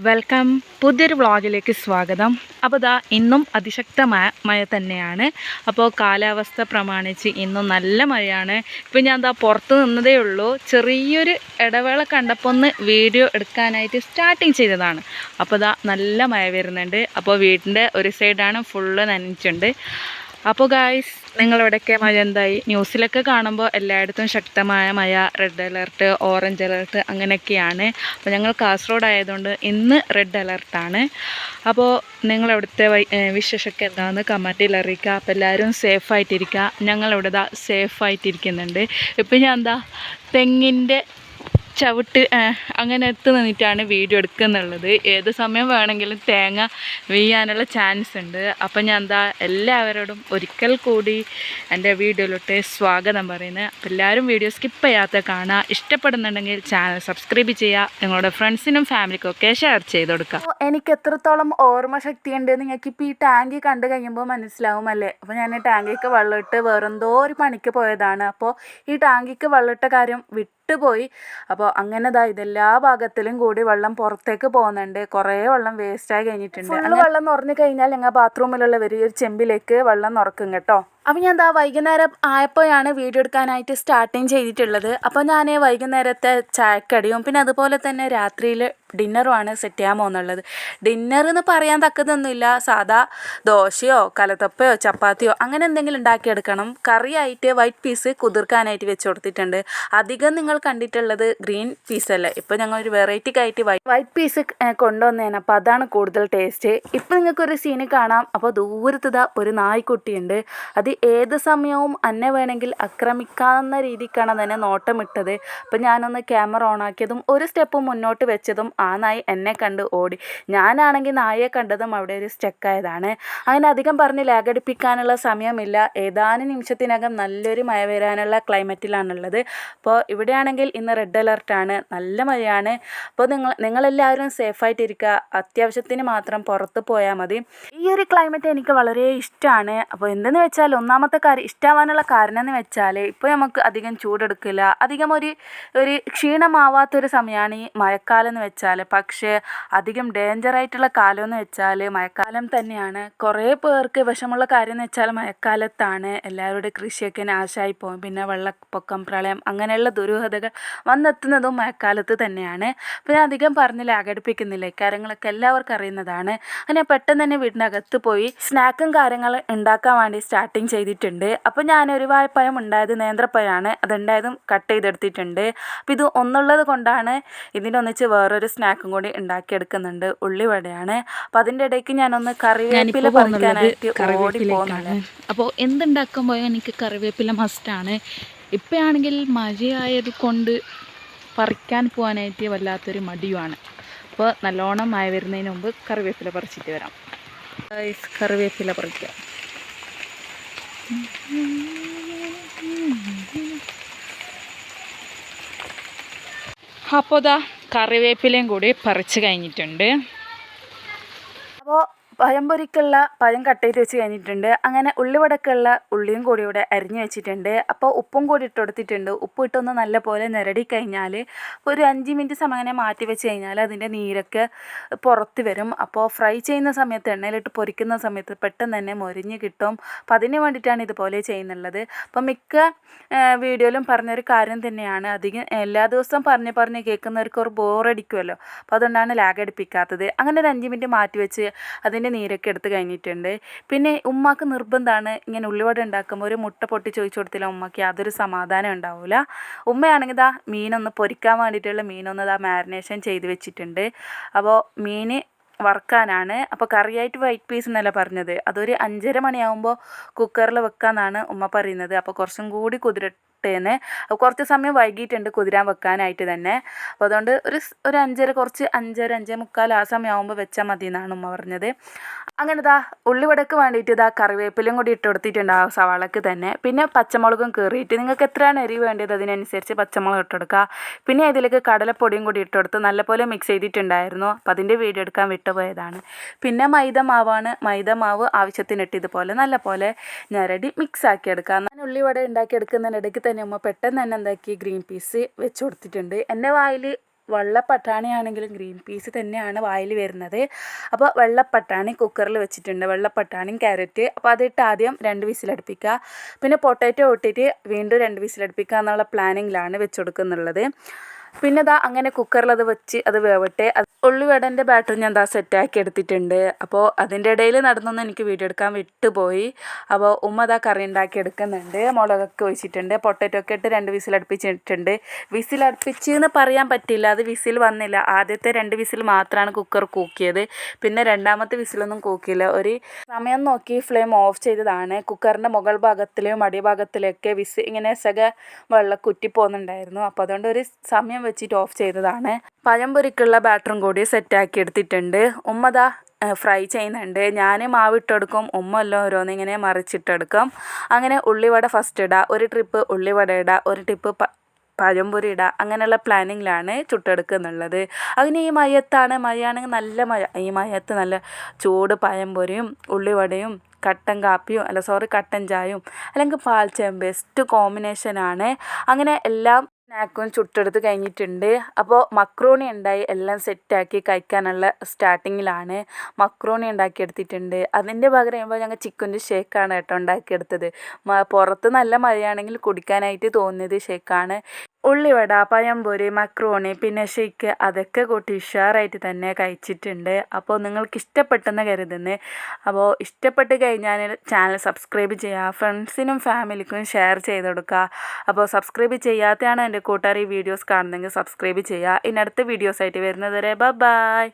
Welcome. പുതിയൊരു വ്ളോഗിലേക്ക് സ്വാഗതം. അപ്പോൾ ഇന്നും അതിശക്തമായ മഴ തന്നെയാണ്. അപ്പോൾ കാലാവസ്ഥ പ്രമാണിച്ച് ഇന്നും നല്ല മഴയാണ്. ഇപ്പോൾ ഞാൻ പുറത്ത് നിന്നതേ ഉള്ളൂ. ചെറിയൊരു ഇടവേള കണ്ടപ്പോൾ ഒന്ന് വീഡിയോ എടുക്കാനായിട്ട് സ്റ്റാർട്ടിങ് ചെയ്തതാണ്. അപ്പോൾ നല്ല മഴ വരുന്നുണ്ട്. അപ്പോൾ വീടിൻ്റെ ഒരു സൈഡാണ് ഫുള്ള് നനഞ്ഞിട്ടുണ്ട്. അപ്പോൾ ഗായ്സ്, നിങ്ങളിവിടെയൊക്കെ മഴ എന്തായി? ന്യൂസിലൊക്കെ കാണുമ്പോൾ എല്ലായിടത്തും ശക്തമായ മഴ, റെഡ് അലർട്ട്, ഓറഞ്ച് അലർട്ട് അങ്ങനെയൊക്കെയാണ്. അപ്പോൾ ഞങ്ങൾ കാസർഗോഡ് ആയതുകൊണ്ട് ഇന്ന് റെഡ് അലർട്ടാണ്. അപ്പോൾ നിങ്ങളവിടുത്തെ വിശേഷമൊക്കെ എന്താണെന്ന് കമൻറ്റിൽ അറിയിക്കുക. അപ്പോൾ എല്ലാവരും സേഫായിട്ടിരിക്കുക. ഞങ്ങളിവിടെ സേഫായിട്ടിരിക്കുന്നുണ്ട്. ഇപ്പം ഞാൻ തെങ്ങിൻ്റെ ചവിട്ട് അങ്ങനെ നിന്നിട്ടാണ് വീഡിയോ എടുക്കുന്നുള്ളത്. ഏത് സമയം വേണമെങ്കിലും തേങ്ങ വീഴാനുള്ള ചാൻസ് ഉണ്ട്. അപ്പം ഞാൻ എല്ലാവരോടും ഒരിക്കൽ കൂടി എൻ്റെ വീഡിയോയിലോട്ട് സ്വാഗതം പറയുന്നത്. അപ്പോൾ എല്ലാവരും വീഡിയോ സ്കിപ്പ് ചെയ്യാത്ത കാണുക. ഇഷ്ടപ്പെടുന്നുണ്ടെങ്കിൽ ചാനൽ സബ്സ്ക്രൈബ് ചെയ്യുക. നിങ്ങളുടെ ഫ്രണ്ട്സിനും ഫാമിലിക്കും ഒക്കെ ഷെയർ ചെയ്ത് കൊടുക്കുക. എനിക്ക് എത്രത്തോളം ഓർമ്മശക്തി ഉണ്ട് നിങ്ങൾക്ക് ഇപ്പോൾ ഈ ടാങ്കി കണ്ടു കഴിയുമ്പോൾ മനസ്സിലാവും അല്ലേ. അപ്പോൾ ഞാൻ ടാങ്കിക്ക് വെള്ളമിട്ട് വേറെന്തോ ഒരു പണിക്ക് പോയതാണ്. അപ്പോൾ ഈ ടാങ്കിക്ക് വെള്ളമിട്ട കാര്യം വിട്ടുപോയി. അപ്പോൾ അങ്ങനെ ഇതെല്ലാ ഭാഗത്തിലും കൂടി വെള്ളം പുറത്തേക്ക് പോകുന്നുണ്ട്. കുറേ വെള്ളം വേസ്റ്റായി കഴിഞ്ഞിട്ടുണ്ട്. ഫുള്ള് വെള്ളം നിറഞ്ഞു കഴിഞ്ഞാൽ ഞങ്ങൾ ബാത്റൂമിലുള്ളവർ ഒരു ചെമ്പിലേക്ക് വെള്ളം നിറക്കും കേട്ടോ. അപ്പോൾ ഞാൻ വൈകുന്നേരം ആയപ്പോഴാണ് വീഡിയോ എടുക്കാനായിട്ട് സ്റ്റാർട്ടിങ് ചെയ്തിട്ടുള്ളത്. അപ്പോൾ ഞാൻ വൈകുന്നേരത്തെ ചായക്കടിയും പിന്നെ അതുപോലെ തന്നെ രാത്രിയിൽ ഡിന്നറുമാണ് സെറ്റ് ചെയ്യാൻ പോകുന്നുള്ളത്. ഡിന്നർ എന്ന് പറയാൻ തക്കതൊന്നുമില്ല. സാധാ ദോശയോ കലത്തപ്പയോ ചപ്പാത്തിയോ അങ്ങനെ എന്തെങ്കിലും ഉണ്ടാക്കിയെടുക്കണം. കറിയായിട്ട് വൈറ്റ് പീസ് കുതിർക്കാനായിട്ട് വെച്ച് കൊടുത്തിട്ടുണ്ട്. അധികം നിങ്ങൾ കണ്ടിട്ടുള്ളത് ഗ്രീൻ പീസല്ലേ. ഇപ്പോൾ ഞങ്ങളൊരു വെറൈറ്റിക്കായിട്ട് വൈറ്റ് പീസ് കൊണ്ടുവന്നേനെ. അപ്പോൾ അതാണ് കൂടുതൽ ടേസ്റ്റ്. ഇപ്പോൾ നിങ്ങൾക്കൊരു സീന് കാണാം. അപ്പോൾ ദൂരത്ത് ഒരു നായ്ക്കുട്ടിയുണ്ട്. അത് ഏത് സമയവും എന്നെ വേണമെങ്കിൽ ആക്രമിക്കാവുന്ന രീതിക്കാണ് അതിനെ നോട്ടമിട്ടത്. അപ്പം ഞാനൊന്ന് ക്യാമറ ഓണാക്കിയതും ഒരു സ്റ്റെപ്പ് മുന്നോട്ട് വെച്ചതും ആ നായി എന്നെ കണ്ട് ഓടി. ഞാനാണെങ്കിൽ നായയെ കണ്ടതും അവിടെ ഒരു സ്റ്റക്കായതാണ്. അങ്ങനെ അധികം പറഞ്ഞ് ലാഗടിപ്പിക്കാനുള്ള സമയമില്ല. ഏതാനും നിമിഷത്തിനകം നല്ലൊരു മഴ വരാനുള്ള ക്ലൈമറ്റിലാണുള്ളത്. അപ്പോൾ ഇവിടെയാണെങ്കിൽ ഇന്ന് റെഡ് അലർട്ടാണ്. നല്ല മഴയാണ്. അപ്പോൾ നിങ്ങളെല്ലാവരും സേഫായിട്ടിരിക്കുക. അത്യാവശ്യത്തിന് മാത്രം പുറത്ത് പോയാൽ മതി. ഈ ഒരു ക്ലൈമറ്റ് എനിക്ക് വളരെ ഇഷ്ടമാണ്. അപ്പോൾ എന്തെന്ന് വെച്ചാൽ ഒന്നാമത്തെ കാര്യം ഇഷ്ടമാവാനുള്ള കാരണം എന്ന് വെച്ചാൽ ഇപ്പോൾ നമുക്ക് അധികം ചൂടെടുക്കില്ല. അധികം ഒരു ക്ഷീണമാവാത്തൊരു സമയമാണ് ഈ മഴക്കാലം എന്ന് വെച്ചാൽ. പക്ഷേ അധികം ഡേഞ്ചറായിട്ടുള്ള കാലം എന്ന് വെച്ചാൽ മഴക്കാലം തന്നെയാണ്. കുറേ പേർക്ക് വിഷമുള്ള കാര്യം എന്ന് വെച്ചാൽ മഴക്കാലത്താണ്. എല്ലാവരുടെ കൃഷിയൊക്കെ നാശമായി പോകും. പിന്നെ വെള്ളപ്പൊക്കം, പ്രളയം അങ്ങനെയുള്ള ദുരൂഹതകൾ വന്നെത്തുന്നതും മഴക്കാലത്ത് തന്നെയാണ്. അപ്പോൾ ഞാൻ അധികം പറഞ്ഞ് ലാഗടിപ്പിക്കുന്നില്ല. ഇക്കാര്യങ്ങളൊക്കെ എല്ലാവർക്കും അറിയുന്നതാണ്. അങ്ങനെ പെട്ടെന്ന് തന്നെ വീടിനകത്ത് പോയി സ്നാക്കും കാര്യങ്ങൾ ഉണ്ടാക്കാൻ വേണ്ടി സ്റ്റാർട്ടിങ് ചെയ്തിട്ടുണ്ട്. അപ്പോൾ ഞാനൊരു വാഴപ്പഴം ഉണ്ടായത് നേന്ത്രപ്പഴമാണ്. അതുണ്ടായതും കട്ട് ചെയ്തെടുത്തിട്ടുണ്ട്. അപ്പോൾ ഇത് ഒന്നുള്ളത് കൊണ്ടാണ് ഇതിനൊന്നിച്ച് വേറൊരു സ്നാക്കും കൂടി ഉണ്ടാക്കിയെടുക്കുന്നുണ്ട്. ഉള്ളിവടയാണ്. അപ്പോൾ അതിൻ്റെ ഇടയ്ക്ക് ഞാനൊന്ന് കറിവേപ്പില പറിക്കാനായിട്ട് ഓടി പോകുന്നുണ്ട്. അപ്പോൾ എന്തുണ്ടാക്കുമ്പോൾ എനിക്ക് കറിവേപ്പില മസ്റ്റാണ്. ഇപ്പോഴാണെങ്കിൽ മഴയായത് കൊണ്ട് പറിക്കാൻ പോകാനായിട്ട് വല്ലാത്തൊരു മടിയുമാണ്. അപ്പോൾ നല്ലോണം മഴ വരുന്നതിന് മുമ്പ് കറിവേപ്പില പറിച്ചിട്ട് വരാം. കറിവേപ്പില പറിക്കുക. അപ്പോൾ കറിവേപ്പിലയും കൂടി പറിച്ച് കഴിഞ്ഞിട്ടുണ്ട്. അപ്പോൾ പഴംപൊരിക്കുള്ള പഴം കട്ട് ചെയ്ത് വെച്ച് കഴിഞ്ഞിട്ടുണ്ട്. അങ്ങനെ ഉള്ളിവടക്കുള്ള ഉള്ളിയും കൂടി ഇവിടെ അരിഞ്ഞ് വെച്ചിട്ടുണ്ട്. അപ്പോൾ ഉപ്പും കൂടി ഇട്ട് കൊടുത്തിട്ടുണ്ട്. ഉപ്പ് ഇട്ടൊന്ന് നല്ല പോലെ നിരടി കഴിഞ്ഞാൽ ഒരു 5 മിനിറ്റ് സമയം അങ്ങനെ മാറ്റി വെച്ച് കഴിഞ്ഞാൽ അതിൻ്റെ നീരൊക്കെ പുറത്ത് വരും. അപ്പോൾ ഫ്രൈ ചെയ്യുന്ന സമയത്ത് എണ്ണയിലിട്ട് പൊരിക്കുന്ന സമയത്ത് പെട്ടെന്ന് തന്നെ മൊരിഞ്ഞ് കിട്ടും. അപ്പോൾ അതിന് വേണ്ടിയിട്ടാണ് ഇതുപോലെ ചെയ്യുന്നുള്ളത്. അപ്പോൾ മിക്ക വീഡിയോയിലും പറഞ്ഞൊരു കാര്യം തന്നെയാണ്. അധികം എല്ലാ ദിവസവും പറഞ്ഞ് കേൾക്കുന്നവർക്ക് ഒരു ബോറടിക്കുമല്ലോ. അപ്പോൾ അതുകൊണ്ടാണ് ലാഗടിപ്പിക്കാത്തത്. അങ്ങനെ ഒരു 5 മിനിറ്റ് മാറ്റി വെച്ച് അതിൻ്റെ നീരൊക്കെ എടുത്ത് കഴിഞ്ഞിട്ടുണ്ട്. പിന്നെ ഉമ്മാക്ക് നിർബന്ധമാണ് ഇങ്ങനെ ഉള്ളിവട ഉണ്ടാക്കുമ്പോൾ ഒരു മുട്ട പൊട്ടി ചോദിച്ചു കൊടുത്തില്ല ഉമ്മക്ക് യാതൊരു സമാധാനം ഉണ്ടാവില്ല. ഉമ്മയാണെങ്കിൽ മീനൊന്ന് പൊരിക്കാൻ വേണ്ടിയിട്ടുള്ള മീനൊന്ന് മാരിനേഷൻ ചെയ്ത് വെച്ചിട്ടുണ്ട്. അപ്പോൾ മീൻ വറുക്കാനാണ്. അപ്പോൾ കറിയായിട്ട് വൈറ്റ് പീസ് എന്നല്ല പറഞ്ഞത്. അതൊരു 5:30 മണിയാകുമ്പോൾ കുക്കറിൽ വെക്കാമെന്നാണ് ഉമ്മ പറയുന്നത്. അപ്പോൾ കുറച്ചും കൂടി കുറച്ച് സമയം വൈകിയിട്ടുണ്ട് കുതിരാൻ വെക്കാനായിട്ട് തന്നെ. അപ്പോൾ അതുകൊണ്ട് ഒരു 5:30 കുറച്ച് 5:30 5:45 ആ സമയമാകുമ്പോൾ വെച്ചാൽ മതി എന്നാണ് ഉമ്മ പറഞ്ഞത്. അങ്ങനെ ഉള്ളിവടക്ക് വേണ്ടിയിട്ട് കറിവേപ്പിലയും കൂടി ഇട്ട് കൊടുത്തിട്ടുണ്ട് ആ സവാളക്ക് തന്നെ. പിന്നെ പച്ചമുളകും കീറിയിട്ട് നിങ്ങൾക്ക് എത്രയാണ് എരിവ് വേണ്ടത് അതിനനുസരിച്ച് പച്ചമുളക് ഇട്ട് കൊടുക്കുക. പിന്നെ ഇതിലേക്ക് കടലപ്പൊടിയും കൂടി ഇട്ട് കൊടുത്ത് നല്ലപോലെ മിക്സ് ചെയ്തിട്ടുണ്ടായിരുന്നു. അപ്പോൾ അതിൻ്റെ വീഡിയോ എടുക്കാൻ വിട്ടുപോയതാണ്. പിന്നെ മൈദ മാവ് ആവശ്യത്തിനിട്ട് ഇതുപോലെ നല്ലപോലെ ഞരടി മിക്സ് ആക്കി എടുക്കുക. ഞാൻ ഉള്ളിവട ഉണ്ടാക്കി എടുക്കുന്നതിനിടയ്ക്ക് തന്നെ ഉമ്മ പെട്ടെന്ന് തന്നെ എന്താക്കി ഗ്രീൻ പീസ് വെച്ച് കൊടുത്തിട്ടുണ്ട്. എൻ്റെ വായിൽ വെള്ളപ്പട്ടാണി ആണെങ്കിലും ഗ്രീൻ പീസ് തന്നെയാണ് വായിൽ വരുന്നത്. അപ്പോൾ വെള്ളപ്പട്ടാണി കുക്കറിൽ വെച്ചിട്ടുണ്ട്, വെള്ളപ്പട്ടാണിയും ക്യാരറ്റ്. അപ്പോൾ അതിട്ട് ആദ്യം 2 വിസിലടുപ്പിക്കുക. പിന്നെ പൊട്ടാറ്റോ ഇട്ടിട്ട് വീണ്ടും 2 വിസിലടുപ്പിക്കുക എന്നുള്ള പ്ലാനിങ്ങിലാണ് വെച്ച് കൊടുക്കുന്നുള്ളത്. പിന്നെ അങ്ങനെ കുക്കറിൽ അത് വെച്ച് അത് വേവട്ടെ. ഉള്ളിവടൻ്റെ ബാറ്റർ ഞാൻ സെറ്റാക്കി എടുത്തിട്ടുണ്ട്. അപ്പോൾ അതിൻ്റെ ഇടയിൽ നടന്നൊന്നും എനിക്ക് വീഡിയോ എടുക്കാൻ വിട്ടുപോയി. അപ്പോൾ ഉമ്മ കറി ഉണ്ടാക്കി എടുക്കുന്നുണ്ട്. മുളകൊക്കെ ഒഴിച്ചിട്ടുണ്ട്, പൊട്ടറ്റോ ഒക്കെ ഇട്ട് 2 വിസിലടുപ്പിച്ചിട്ടുണ്ട്. വിസിലടുപ്പിച്ച് എന്ന് പറയാൻ പറ്റില്ല, അത് വിസിൽ വന്നില്ല. ആദ്യത്തെ 2 വിസിൽ മാത്രമാണ് കുക്കർ കൂക്കിയത്. പിന്നെ രണ്ടാമത്തെ വിസിലൊന്നും കൂക്കിയില്ല. ഒരു സമയം നോക്കി ഫ്ലെയിം ഓഫ് ചെയ്തതാണ്. കുക്കറിൻ്റെ മുകൾ ഭാഗത്തിലും അടിഭാഗത്തിലൊക്കെ ഇങ്ങനെ വെള്ളം കുറ്റി പോകുന്നുണ്ടായിരുന്നു. അപ്പോൾ അതുകൊണ്ട് ഒരു സമയം വെച്ചിട്ട് ഓഫ് ചെയ്തതാണ്. പഴംപൊരിക്കുള്ള ബാറ്ററും കൂടി സെറ്റാക്കി എടുത്തിട്ടുണ്ട്. ഉമ്മ ഫ്രൈ ചെയ്യുന്നുണ്ട്. ഞാൻ മാവിട്ടെടുക്കും, ഉമ്മ എല്ലാം ഓരോന്നിങ്ങനെ മറിച്ചിട്ടെടുക്കും. അങ്ങനെ ഉള്ളിവട ഫസ്റ്റ് ഇടുക, ഒരു ട്രിപ്പ് ഉള്ളിവട ഇടുക, ഒരു ട്രിപ്പ് പഴംപൊരി ഇടുക. അങ്ങനെയുള്ള പ്ലാനിങ്ങിലാണ് ചുട്ടെടുക്കുന്നുള്ളത്. അതിന് ഈ മഴയാണെങ്കിൽ നല്ല മഴ, ഈ മഴയത്ത് നല്ല ചൂട് പഴംപൊരിയും ഉള്ളിവടയും കട്ടൻ കാപ്പിയും കട്ടൻ ചായയും അല്ലെങ്കിൽ പാൽച്ചായയും ബെസ്റ്റ് കോമ്പിനേഷനാണ്. അങ്ങനെ എല്ലാം സ്നാക്കും ചുട്ടെടുത്ത് കഴിഞ്ഞിട്ടുണ്ട്. അപ്പോൾ മക്രോണി ഉണ്ടായി, എല്ലാം സെറ്റാക്കി കഴിക്കാനുള്ള സ്റ്റാർട്ടിങ്ങിലാണ്. മക്രോണി ഉണ്ടാക്കിയെടുത്തിട്ടുണ്ട്. അതിൻ്റെ പകരം ചെയ്യുമ്പോൾ ഞങ്ങൾ ചിക്കൻ്റെ ഷേക്കാണ് കേട്ടോ ഉണ്ടാക്കിയെടുത്തത്. പുറത്ത് നല്ല മഴയാണെങ്കിൽ കുടിക്കാനായിട്ട് തോന്നിയത് ഷേക്കാണ്. ഉള്ളിവട, പഴംപൊരി, മക്രോണി പിന്നെ ഷേക്ക് അതൊക്കെ കൂട്ടി ഉഷാറായിട്ട് തന്നെ കഴിച്ചിട്ടുണ്ട്. അപ്പോൾ നിങ്ങൾക്ക് ഇഷ്ടപ്പെട്ടെന്ന് കരുതുന്നു. അപ്പോൾ ഇഷ്ടപ്പെട്ട് കഴിഞ്ഞാൽ ചാനൽ സബ്സ്ക്രൈബ് ചെയ്യുക, ഫ്രണ്ട്സിനും ഫാമിലിക്കും ഷെയർ ചെയ്ത് കൊടുക്കുക. അപ്പോൾ സബ്സ്ക്രൈബ് ചെയ്യാത്തതാണ് എൻ്റെ കൂട്ടുകാർ ഈ വീഡിയോസ് കാണുന്നതെങ്കിൽ സബ്സ്ക്രൈബ് ചെയ്യുക. ഇനി അടുത്ത വീഡിയോസായിട്ട് വരുന്നത് വരെ ബൈ.